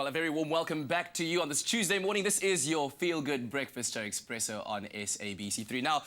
a very warm welcome back to you on this Tuesday morning. This is your feel-good breakfast show, Expresso, on SABC3. Now,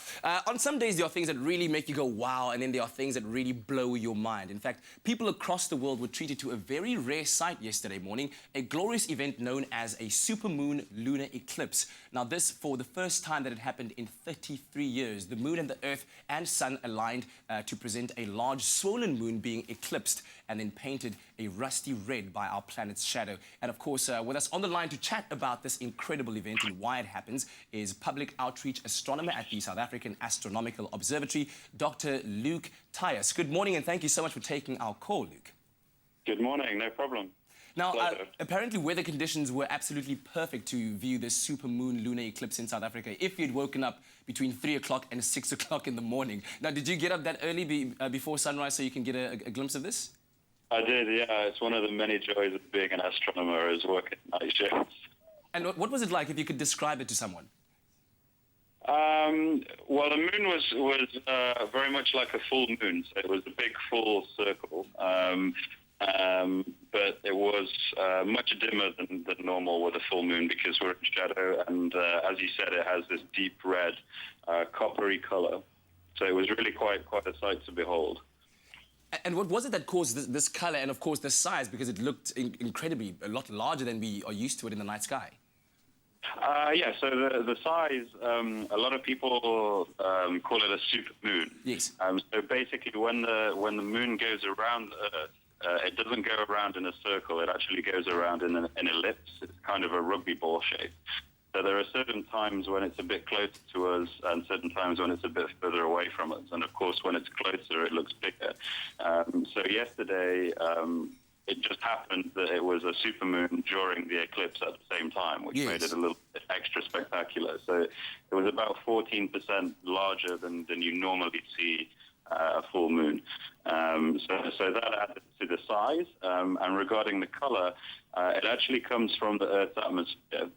on some days there are things that really make you go wow, and then there are things that really blow your mind. In fact, people across the world were treated to a very rare sight yesterday morning, a glorious event known as a supermoon lunar eclipse. Now, this for the first time that it happened in 33 years. The moon and the earth and sun aligned to present a large swollen moon being eclipsed and then painted a rusty red by our planet's shadow. And of course, with us on the line to chat about this incredible event and why it happens is public outreach astronomer at the South African Astronomical Observatory, Dr. Luke Tyus. Good morning, and thank you so much for taking our call, Luke. Good morning, no problem. Now, apparently weather conditions were absolutely perfect to view this supermoon lunar eclipse in South Africa if you'd woken up between 3 o'clock and 6 o'clock in the morning. Now, did you get up that early before sunrise so you can get a glimpse of this? I did, yeah. It's one of the many joys of being an astronomer is working night shifts. And what was it like, if you could describe it to someone? Well, the moon was very much like a full moon, so it was a big full circle. But it was much dimmer than normal with a full moon because we're in shadow, and as you said, it has this deep red, coppery colour. So it was really quite a sight to behold. And what was it that caused this colour and, of course, the size? Because it looked incredibly a lot larger than we are used to it in the night sky. Yeah, so the size, a lot of people call it a supermoon. Yes. So basically, when the moon goes around Earth, it doesn't go around in a circle. It actually goes around in an ellipse. It's kind of a rugby ball shape. So there are certain times when it's a bit closer to us and certain times when it's a bit further away from us. And of course, when it's closer, it looks bigger. So yesterday, it just happened that it was a supermoon during the eclipse at the same time, which made it a little bit extra spectacular. So it was about 14% larger than you normally see a full moon. So that added to the size. And regarding the color, it actually comes from the Earth's atmosphere.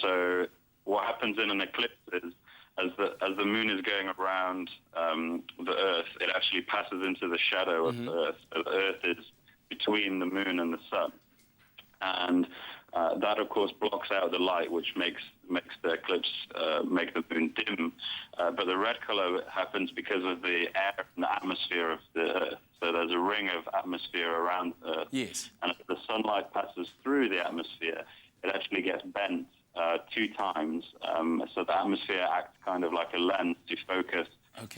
So what happens in an eclipse is, as the moon is going around the Earth, it actually passes into the shadow of the Earth. So the Earth is between the moon and the sun. And that, of course, blocks out the light, which makes the eclipse make the moon dim. But the red color happens because of the air and the atmosphere of the Earth. So there's a ring of atmosphere around Earth. Yes. And as the sunlight passes through the atmosphere, it actually gets bent 2 times. So the atmosphere acts kind of like a lens to focus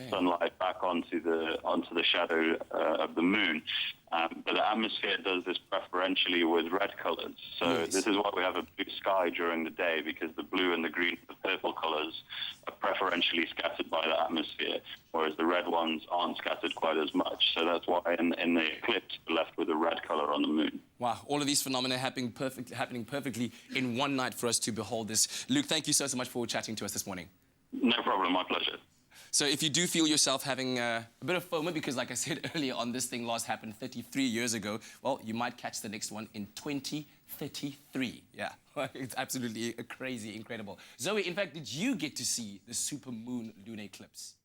sunlight back onto the shadow of the moon. But the atmosphere does this preferentially with red colors. So this is why we have a blue sky during the day, because the blue and the green and the purple colors are preferentially scattered by the atmosphere, whereas the red ones aren't scattered quite as much. So that's why in the eclipse we're left with a red color on the moon. Wow, all of these phenomena happening perfectly in one night for us to behold this. Luke, thank you so much for chatting to us this morning. No problem, my pleasure. So if you do feel yourself having a bit of FOMO, because like I said earlier on, this thing last happened 33 years ago, well, you might catch the next one in 2033. Yeah, it's absolutely crazy, incredible. Zoe, in fact, did you get to see the supermoon lunar eclipse?